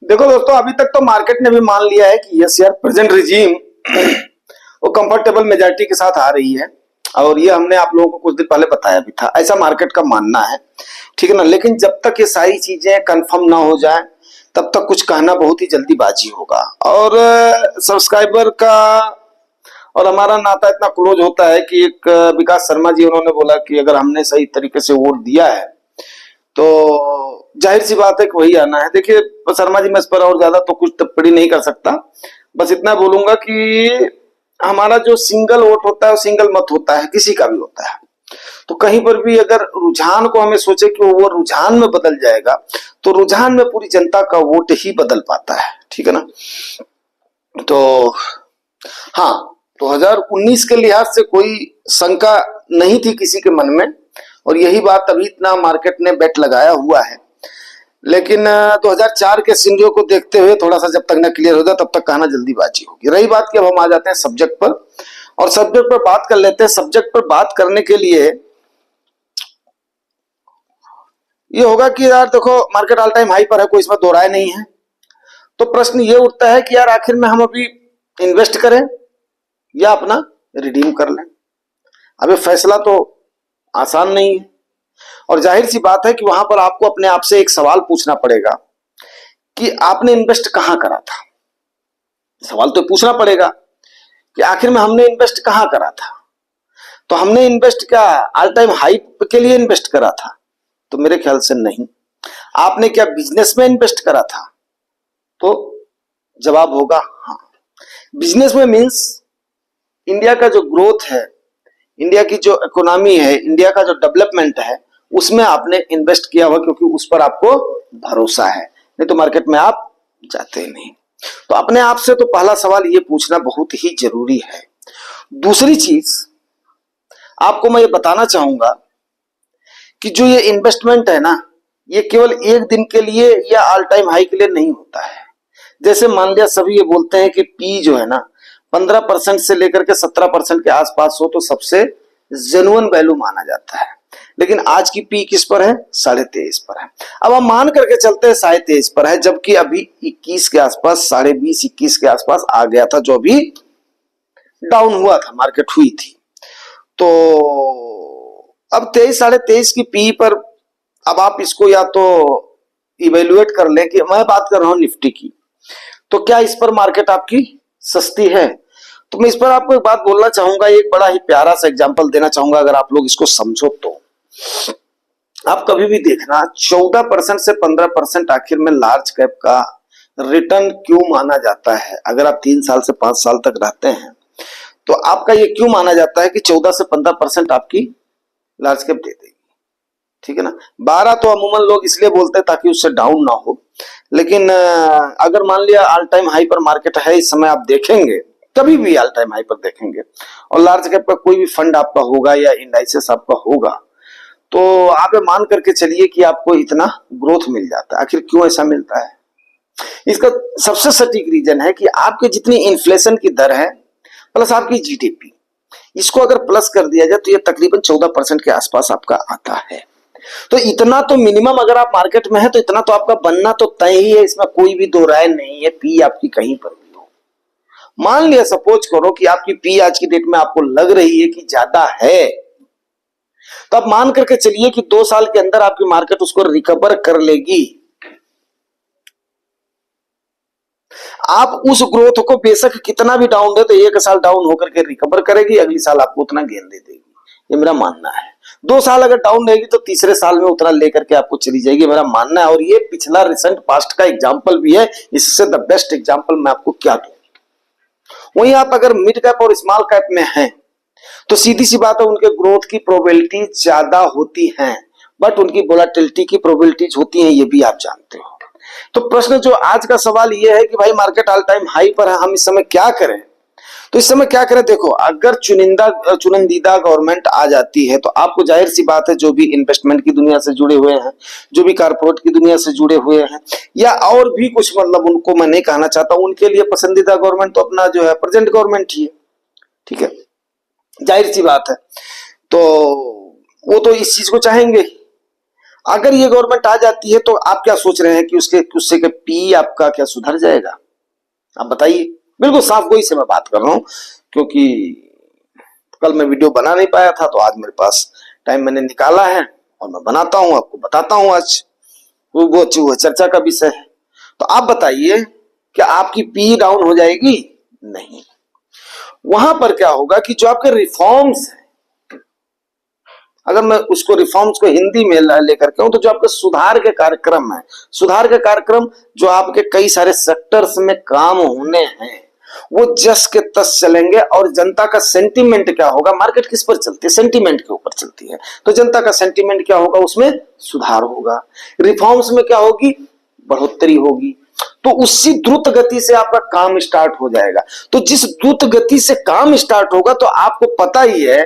देखो दोस्तों, अभी तक तो मार्केट ने भी मान लिया है कि यस यार, प्रेजेंट रिजीम वो कंफर्टेबल मेजॉरिटी के साथ आ रही है। और ये हमने आप लोगों को कुछ दिन पहले बताया भी था, ऐसा मार्केट का मानना है। ठीक है ना। लेकिन जब तक ये सारी चीजें कंफर्म ना हो जाए तब तक कुछ कहना बहुत ही जल्दीबाजी होगा। और सब्सक्राइबर का और हमारा नाता इतना क्लोज होता है कि एक विकास शर्मा जी उन्होंने बोला कि अगर हमने सही तरीके से वोट दिया है तो जाहिर सी बात है कि वही आना है। देखिए शर्मा जी, मैं इस पर और ज्यादा तो कुछ टिप्पणी नहीं कर सकता। बस इतना बोलूंगा कि हमारा जो सिंगल वोट होता है वो सिंगल मत होता है, किसी का भी होता है। तो कहीं पर भी अगर रुझान को हमें सोचे कि वो रुझान में बदल जाएगा तो रुझान में पूरी जनता का वोट ही बदल पाता है। ठीक है ना। तो हाँ, 2019 के लिहाज से कोई शंका नहीं थी किसी के मन में, और यही बात अभी इतना मार्केट ने बेट लगाया हुआ है। लेकिन 2004 के सिनेरियो को देखते हुए थोड़ा सा जब तक ना क्लियर हो जाए तब तक कहना जल्दीबाजी होगी। रही बात कि अब हम आ जाते हैं सब्जेक्ट पर, और सब्जेक्ट पर बात कर लेते हैं। सब्जेक्ट पर बात करने के लिए ये होगा कि यार देखो, मार्केट ऑल टाइम हाई पर है, कोई इसमें दो राय नहीं है। तो प्रश्न ये उठता है कि यार आखिर में हम अभी इन्वेस्ट करें या अपना रिडीम कर लें। अब ये फैसला तो आसान नहीं है, और जाहिर सी बात है कि वहां पर आपको अपने आप से एक सवाल पूछना पड़ेगा कि आपने इन्वेस्ट कहां करा था। सवाल तो पूछना पड़ेगा कि आखिर में हमने इन्वेस्ट कहां करा था। तो हमने इन्वेस्ट क्या ऑल टाइम हाई के लिए इन्वेस्ट करा था? तो मेरे ख्याल से नहीं। आपने क्या बिजनेस में इन्वेस्ट करा था? तो जवाब होगा हाँ। बिजनेस में मींस इंडिया का जो ग्रोथ है, इंडिया की जो इकोनॉमी है, इंडिया का जो डेवलपमेंट है, उसमें आपने इन्वेस्ट किया हुआ, क्योंकि उस पर आपको भरोसा है। नहीं तो मार्केट में आप जाते नहीं। तो अपने आप से तो पहला सवाल ये पूछना बहुत ही जरूरी है। दूसरी चीज आपको मैं ये बताना चाहूंगा कि जो ये इन्वेस्टमेंट है ना, ये केवल एक दिन के लिए या ऑल टाइम हाई के लिए नहीं होता है। जैसे मान लिया सभी ये बोलते हैं कि पी जो है ना 15% से लेकर के 17% के आसपास हो तो सबसे जेन्युइन वैल्यू माना जाता है। लेकिन आज की पी किस पर है? 23.5 पर है। अब हम मान करके चलते हैं 23.5 पर है, जबकि अभी 21 के आसपास, 20.5 21 के आसपास आ गया था, जो भी डाउन हुआ था, मार्केट हुई थी। तो अब 23 की पी पर अब आप इसको या तो इवेल्युएट कर लें कि मैं बात कर रहा हूं निफ्टी की, तो क्या इस पर मार्केट आपकी सस्ती है? तो मैं इस पर आपको एक बात बोलना चाहूंगा, एक बड़ा ही प्यारा सा एग्जांपल देना चाहूंगा। अगर आप लोग इसको समझो तो आप कभी भी देखना 14% से 15% आखिर में लार्ज कैप का रिटर्न क्यों माना जाता है? अगर आप 3 साल से 5 साल तक रहते हैं तो आपका ये क्यों माना जाता है कि 14 से 15% आपकी लार्ज कैप दे देगी? ठीक है ना। 12 तो अमूमन लोग इसलिए बोलते हैं ताकि उससे डाउन ना हो। लेकिन अगर मान लिया ऑल टाइम हाई पर मार्केट है इस समय, आप देखेंगे कभी भी ऑल टाइम हाई पर देखेंगे, और लार्ज कैप का कोई भी फंड आपका होगा या इंडाइसेस आपका होगा, तो आप मान करके चलिए कि आपको इतना ग्रोथ मिल जाता है। आखिर क्यों ऐसा मिलता है? इसका सबसे सटीक रीजन है कि आपके जितनी इन्फ्लेशन की दर है प्लस आपकी जीडीपी, इसको अगर प्लस कर दिया जाए तो ये तकरीबन 14% के आसपास आपका आता है। तो इतना तो मिनिमम, अगर आप मार्केट में है तो इतना तो आपका बनना तो तय ही है, इसमें कोई भी दो राय नहीं है, पी आपकी कहीं पर भी हो। मान लिया सपोज करो कि आपकी पी आज की डेट में आपको लग रही है कि ज्यादा है, तो आप मान करके चलिए कि 2 साल के अंदर आपकी मार्केट उसको रिकवर कर लेगी। आप उस ग्रोथ को बेशक कितना भी डाउन दे तो 1 साल डाउन होकर के रिकवर करेगी, अगली साल आपको उतना गेन दे देगी। ये मेरा मानना है। 2 साल अगर डाउन रहेगी तो तीसरे साल में उतना लेकर के आपको चली जाएगी, मेरा मानना है। और ये पिछला रिसेंट पास्ट का एग्जांपल भी है। इससे द बेस्ट एग्जांपल मैं आपको क्या दूं? वहीं आप अगर मिड कैप और स्मॉल कैप में हैं तो सीधी सी बात है, उनके ग्रोथ की प्रोबेबिलिटी ज्यादा होती है, बट उनकी वोलेटिलिटी की प्रोबेबिलिटीज होती हैं, ये भी आप जानते हो। तो प्रश्न जो आज का सवाल ये है कि भाई मार्केट ऑल टाइम हाई पर है, हम इस समय क्या करें? तो इस समय क्या करें? देखो, अगर चुनिंदा गवर्नमेंट आ जाती है तो आपको जाहिर सी बात है, जो भी इन्वेस्टमेंट की दुनिया से जुड़े हुए हैं, जो भी कारपोरेट की दुनिया से जुड़े हुए हैं, या और भी कुछ, मतलब उनको मैं नहीं कहना चाहता, उनके लिए पसंदीदा गवर्नमेंट तो अपना जो है प्रेजेंट गवर्नमेंट ही है। ठीक है, जाहिर सी बात है। तो वो तो इस चीज को चाहेंगे। अगर ये गवर्नमेंट आ जाती है तो आप क्या सोच रहे हैं कि उससे के पी आपका क्या सुधर जाएगा? आप बताइए। बिल्कुल साफ गोई से मैं बात कर रहा हूं, क्योंकि कल मैं वीडियो बना नहीं पाया था, तो आज मेरे पास टाइम मैंने निकाला है और मैं बनाता हूं, आपको बताता हूं आज। वो चर्चा का विषय है। तो आप बताइए, क्या आपकी पी डाउन हो जाएगी? नहीं। वहां पर क्या होगा कि जो आपके रिफॉर्म्स है, अगर मैं उसको रिफॉर्म्स को हिंदी में लेकर के हूं, तो जो आपके सुधार के कार्यक्रम है, सुधार के कार्यक्रम जो आपके कई सारे सेक्टर्स में काम होने हैं, वो जस के तस चलेंगे। और जनता का सेंटीमेंट क्या होगा? मार्केट किस पर चलती है? सेंटीमेंट के ऊपर चलती है। तो जनता का सेंटीमेंट क्या होगा? उसमें सुधार होगा। रिफॉर्म्स में क्या होगी? बढ़ोतरी होगी। तो उसी द्रुत गति से आपका काम स्टार्ट हो जाएगा। तो जिस द्रुत गति से काम स्टार्ट होगा, तो आपको पता ही है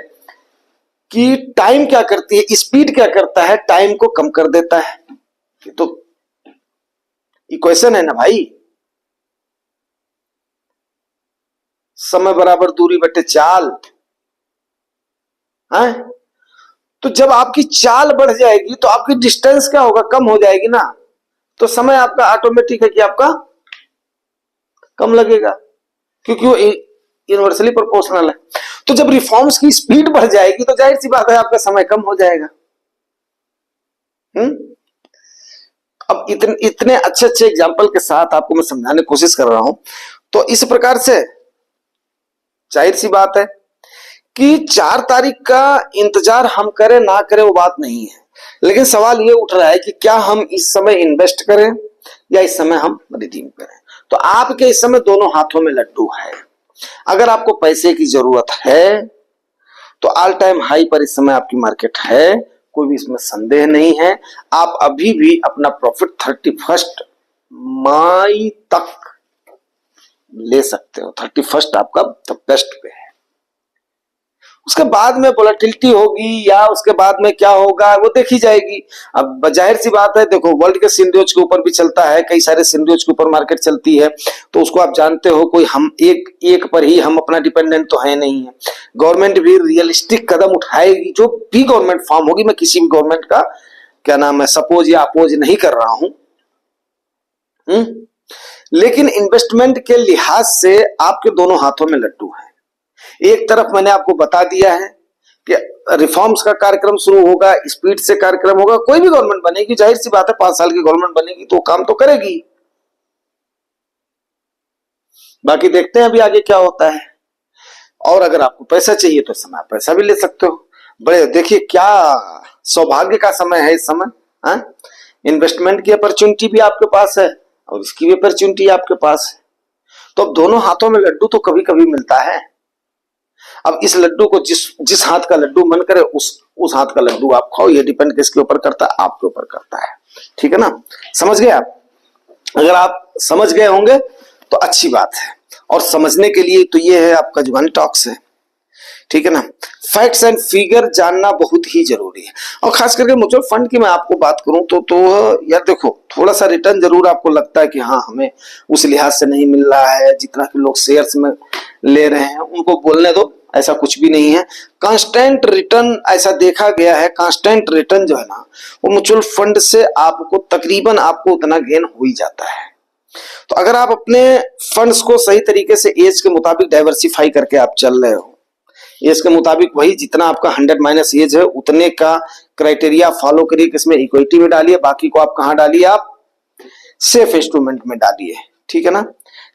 कि टाइम क्या करती है, स्पीड क्या करता है, टाइम को कम कर देता है। ये तो इक्वेशन है ना भाई, समय बराबर दूरी बटे चाल है। तो जब आपकी चाल बढ़ जाएगी तो आपकी डिस्टेंस क्या होगा? कम हो जाएगी ना। तो समय आपका ऑटोमेटिक है कि आपका कम लगेगा, क्योंकि वो यूनिवर्सली प्रोपोर्शनल है। तो जब रिफॉर्म्स की स्पीड बढ़ जाएगी तो जाहिर सी बात है आपका समय कम हो जाएगा। अब इतने अच्छे अच्छे एग्जाम्पल के साथ आपको मैं समझाने की कोशिश कर रहा हूं। तो इस प्रकार से जाहिर सी बात है कि 4 तारीख का इंतजार हम करें ना करें वो बात नहीं है, लेकिन सवाल ये उठ रहा है कि क्या हम इस समय इन्वेस्ट करें या इस समय हम रिडीम करें। तो आपके इस समय दोनों हाथों में लड्डू है। अगर आपको पैसे की जरूरत है तो ऑल टाइम हाई पर इस समय आपकी मार्केट है, कोई भी इसमें संदेह नहीं है। आप अभी भी अपना प्रॉफिट 31 मई तक ले सकते हो। 31 आपका द बेस्ट पे है। उसके बाद में वोलेटिलिटी होगी या उसके बाद में क्या होगा वो देखी जाएगी। अब जाहिर सी बात है, देखो वर्ल्ड के सिनेरियोज के ऊपर भी चलता है, कई सारे सिनेरियोज के ऊपर मार्केट चलती है। तो उसको आप जानते हो, कोई हम एक पर ही हम अपना डिपेंडेंट तो है नहीं है। गवर्नमेंट भी रियलिस्टिक कदम उठाएगी, जो भी गवर्नमेंट फॉर्म होगी। मैं किसी भी गवर्नमेंट का क्या नाम है सपोज या अपोज नहीं कर रहा हूं। लेकिन इन्वेस्टमेंट के लिहाज से आपके दोनों हाथों में लड्डू है। एक तरफ मैंने आपको बता दिया है कि रिफॉर्म्स का कार्यक्रम शुरू होगा, स्पीड से कार्यक्रम होगा। कोई भी गवर्नमेंट बनेगी, जाहिर सी बात है 5 साल की गवर्नमेंट बनेगी तो काम तो करेगी। बाकी देखते हैं अभी आगे क्या होता है। और अगर आपको पैसा चाहिए तो इस समय आप पैसा भी ले सकते हो। बड़े देखिए क्या सौभाग्य का समय है इस समय। इन्वेस्टमेंट की अपॉर्चुनिटी भी आपके पास है और इसकी भी अपॉर्चुनिटी आपके पास है। तो अब दोनों हाथों में लड्डू तो कभी कभी मिलता है। अब इस लड्डू को जिस हाथ का लड्डू मन करे उस हाथ का लड्डू आप खाओ। ये डिपेंड किसके ऊपर करता है? आपके ऊपर करता है। ठीक है ना? समझ गए आप? अगर आप समझ गए होंगे तो अच्छी बात है। और समझने के लिए तो ये है आपका जुबानी टॉक्स है। ठीक है ना? फैक्ट्स एंड फिगर जानना बहुत ही जरूरी है। और खास करके म्यूचुअल फंड की मैं आपको बात करूं तो यार देखो, थोड़ा सा रिटर्न जरूर आपको लगता है कि हाँ हमें उस लिहाज से नहीं मिल रहा है जितना कि लोग शेयर्स में ले रहे हैं। उनको बोलने दो, ऐसा कुछ भी नहीं है। कांस्टेंट रिटर्न ऐसा देखा गया है, कांस्टेंट रिटर्न जो है ना वो म्यूचुअल फंड से आपको तकरीबन आपको उतना गेन हो ही जाता है। तो अगर आप अपने फंड्स को सही तरीके से एज के मुताबिक डाइवर्सिफाई करके आप चल रहे हो, एज के मुताबिक वही जितना आपका 100 माइनस एज है उतने का क्राइटेरिया फॉलो करिए, किसमें इक्विटी में डालिए, बाकी को आप कहां डालिए? आप सेफ इंस्ट्रूमेंट में डालिए। ठीक है ना?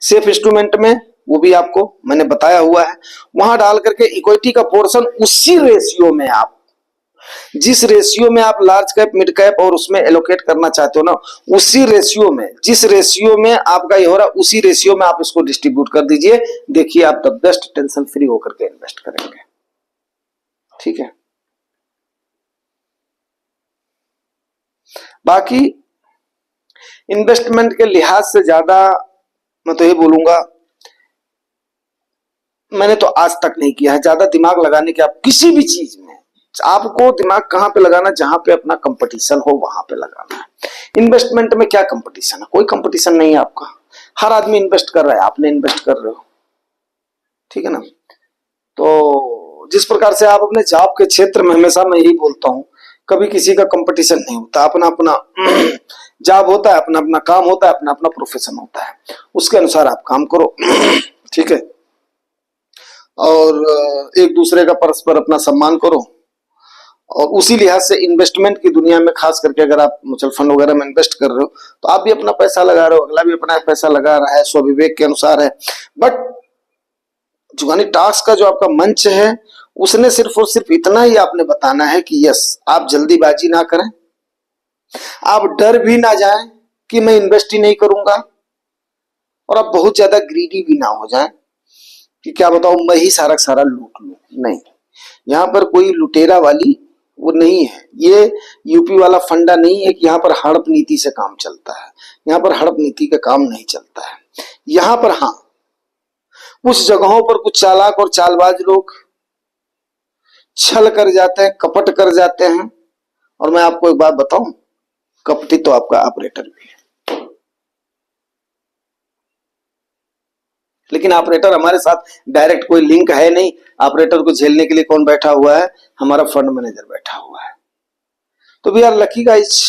सेफ इंस्ट्रूमेंट में वो भी आपको मैंने बताया हुआ है, वहां डाल करके इक्विटी का पोर्शन उसी रेशियो में आप जिस रेशियो में आप लार्ज कैप मिड कैप और उसमें एलोकेट करना चाहते हो ना, उसी रेशियो में जिस रेशियो में आपका ये हो रहा उसी रेशियो में आप इसको डिस्ट्रीब्यूट कर दीजिए। देखिए आप द बेस्ट टेंशन फ्री होकर के इन्वेस्ट करेंगे। ठीक है? बाकी इन्वेस्टमेंट के लिहाज से ज्यादा मैं तो ये बोलूंगा, मैंने तो आज तक नहीं किया है ज्यादा दिमाग लगाने के। आप किसी भी चीज में आपको दिमाग कहां पे लगाना? जहां पे अपना कंपटीशन हो वहां पे लगाना है। इन्वेस्टमेंट में क्या कंपटीशन है? कोई कंपटीशन नहीं है आपका। हर आदमी इन्वेस्ट कर रहा है, आपने इन्वेस्ट कर रहे हो। ठीक है ना? तो जिस प्रकार से आप अपने जॉब के क्षेत्र में, हमेशा मैं यही बोलता हूं, कभी किसी का कंपटीशन नहीं होता, अपना अपना जॉब होता है, अपना अपना काम होता है, अपना अपना प्रोफेशन होता है, उसके अनुसार आप काम करो। ठीक है, और एक दूसरे का परस्पर अपना सम्मान करो। और उसी लिहाज से इन्वेस्टमेंट की दुनिया में खास करके अगर आप म्यूचुअल फंड वगैरह में इन्वेस्ट कर रहे हो तो आप भी अपना पैसा लगा रहे हो, अगला भी अपना पैसा लगा रहा है, स्वविवेक के अनुसार है। बट जुगानी टास्क का जो आपका मंच है उसने सिर्फ और सिर्फ इतना ही आपने बताना है कि यस, आप जल्दीबाजी ना करें, आप डर भी ना जाएं कि मैं इन्वेस्ट ही नहीं करूंगा, और आप बहुत ज्यादा ग्रीडी भी ना हो जाएं कि क्या बताओ मैं ही सारा सारा लूट लूं। नहीं, यहाँ पर कोई लुटेरा वाली वो नहीं है, ये यूपी वाला फंडा नहीं है कि यहाँ पर हड़प नीति से काम चलता है। यहाँ पर हड़प नीति का काम नहीं चलता है। यहाँ पर हाँ, कुछ जगहों पर कुछ चालाक और चालबाज लोग छल कर जाते हैं, कपट कर जाते हैं। और मैं आपको एक बात बताऊं, कपटी तो आपका ऑपरेटर भी है, लेकिन ऑपरेटर हमारे साथ डायरेक्ट कोई लिंक है नहीं। ऑपरेटर को झेलने के लिए कौन बैठा हुआ है? हमारा फंड मैनेजर बैठा हुआ है। तो वी आर लकी गाइस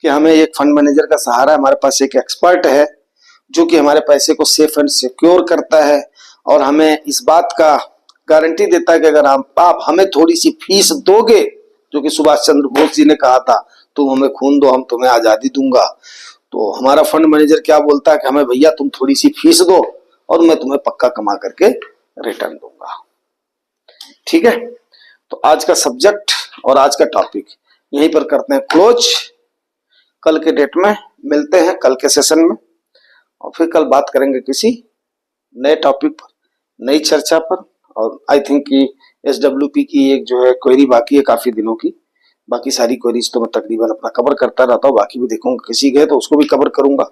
कि हमें एक फंड मैनेजर का सहारा है, हमारे पास एक एक्सपर्ट है जो कि हमारे पैसे को सेफ एंड सिक्योर करता है और हमें इस बात का गारंटी देता है कि अगर आप हमें थोड़ी सी फीस दोगे, जो कि सुभाष चंद्र बोस जी ने कहा था, तुम हमें खून दो हम तुम्हें आजादी दूंगा। तो हमारा फंड मैनेजर क्या बोलता है कि हमें भैया तुम थोड़ी सी फीस दो और मैं तुम्हें पक्का कमा करके रिटर्न दूंगा। ठीक है, तो आज का सब्जेक्ट और आज का टॉपिक यहीं पर करते हैं क्लोज। कल के डेट में मिलते हैं, कल के सेशन में, और फिर कल बात करेंगे किसी नए टॉपिक पर, नई चर्चा पर। और आई थिंक कि SWP की एक जो है क्वेरी बाकी है काफी दिनों की, बाकी सारी क्वेरीज तो मैं तकरीबन अपना कवर करता रहता हूँ, बाकी भी देखूंगा किसी गए तो उसको भी कवर करूंगा।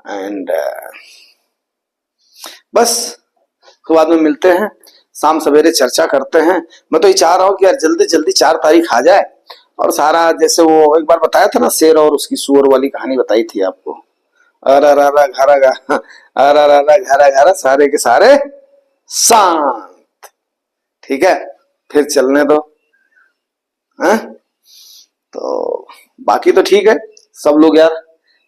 एंड बस तो बाद में मिलते हैं, शाम सवेरे चर्चा करते हैं। मैं तो ये चाह रहा हूँ कि यार जल्दी जल्दी 4 तारीख आ जाए और सारा, जैसे वो एक बार बताया था ना शेर और उसकी सुअर वाली कहानी बताई थी आपको, अरा रा घरा गा, अरा रा घरा घरा सारे के सारे शांत। ठीक है, फिर चलने दो। हाँ? तो बाकी तो ठीक है, सब लोग यार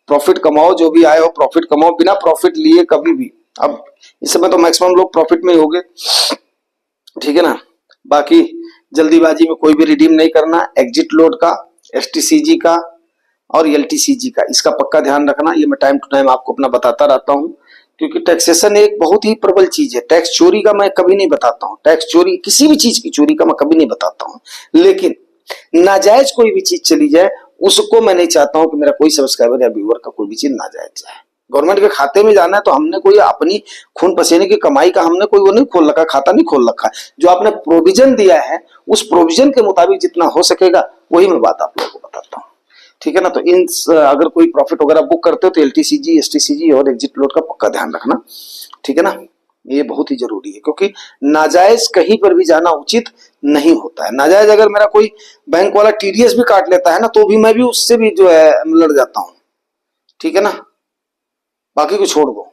प्रॉफिट कमाओ, जो भी आए हो प्रॉफिट कमाओ, बिना प्रॉफिट लिए कभी भी। अब इस समय तो मैक्सिमम लोग प्रॉफिट में ही होंगे, ठीक है ना। बाकी जल्दीबाजी में कोई भी रिडीम नहीं करना, एग्जिट लोड का, STCG का और LTCG का, इसका पक्का ध्यान रखना। ये मैं टाइम टू टाइम आपको अपना बताता रहता हूँ, क्योंकि टैक्सेशन एक बहुत ही प्रबल चीज है। टैक्स चोरी का मैं कभी नहीं बताता हूँ, टैक्स चोरी किसी भी चीज की चोरी का मैं कभी नहीं बताता हूँ, लेकिन नाजायज कोई भी चीज चली जाए उसको मैं नहीं चाहता हूं कि मेरा कोई सब्सक्राइबर या व्यूअर का कोई भी चीज नाजायज जाए। गवर्नमेंट के खाते में जाना है तो हमने कोई अपनी खून पसीने की कमाई का हमने कोई वो नहीं खोल रखा, खाता नहीं खोल रखा। जो आपने प्रोविजन दिया है उस प्रोविजन के मुताबिक जितना हो सकेगा वही मैं बात आप लोगों को बताता हूँ, ठीक है ना। तो इन अगर कोई प्रॉफिट वगैरह बुक करते हो तो LTCG, STCG और एग्जिट लोड का पक्का ध्यान रखना, ठीक है ना। ये बहुत ही जरूरी है, क्योंकि नाजायज कहीं पर भी जाना उचित नहीं होता है। नाजायज अगर मेरा कोई बैंक वाला TDS भी काट लेता है ना, तो भी मैं भी उससे भी जो है लड़ जाता हूं, ठीक है ना। बाकी को छोड़ दो,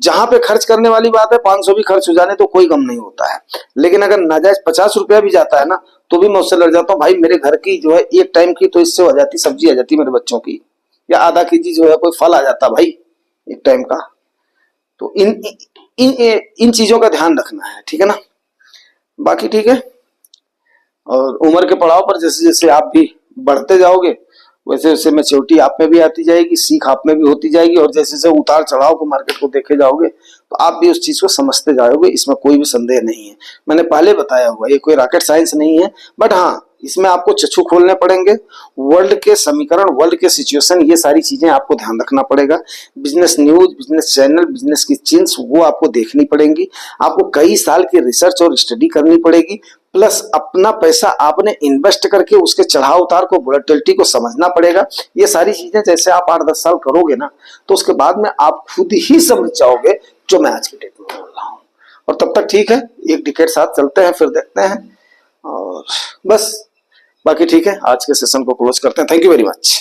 जहां पे खर्च करने वाली बात है 500 भी खर्च हो जाने तो कोई गम नहीं होता है, लेकिन अगर नाजायज 50 रुपया भी जाता है ना तो भी मैं उससे लड़ जाता हूँ। भाई मेरे घर की जो है एक टाइम की तो इससे हो जाती, सब्जी आ जाती मेरे बच्चों की, या आधा केजी जो है कोई फल आ जाता भाई एक टाइम का। तो इन चीजों का ध्यान रखना है, ठीक है ना। बाकी ठीक है, और उम्र के पड़ाव पर जैसे जैसे आप भी बढ़ते जाओगे वैसे वैसे मैच्योरिटी आप में भी आती जाएगी, सीख आप में भी होती जाएगी, और जैसे जैसे उतार चढ़ाव को मार्केट को देखे जाओगे तो आप भी उस चीज को समझते जाओगे, इसमें कोई भी संदेह नहीं है। मैंने पहले बताया हुआ ये कोई रॉकेट साइंस नहीं है, बट हाँ इसमें आपको चक्षु खोलने पड़ेंगे, वर्ल्ड के समीकरण, वर्ल्ड के सिचुएशन, ये सारी चीजें आपको ध्यान रखना पड़ेगा। Business news, business channel, business की चिन्ह वो आपको देखनी पड़ेंगी, आपको कई साल की रिसर्च और स्टडी करनी पड़ेगी, प्लस अपना पैसा आपने इन्वेस्ट करके उसके चढ़ाव उतार को, वोलेटिलिटी को समझना पड़ेगा। ये सारी चीजें जैसे आप 8-10 साल करोगे ना तो उसके बाद में आप खुद ही समझ जाओगे जो मैं आज की डेट में बोल रहा हूँ। और तब तक ठीक है, एक डिकेड साथ चलते हैं, फिर देखते हैं, और बस बाकी ठीक है। आज के सेशन को क्लोज करते हैं। Thank you very much.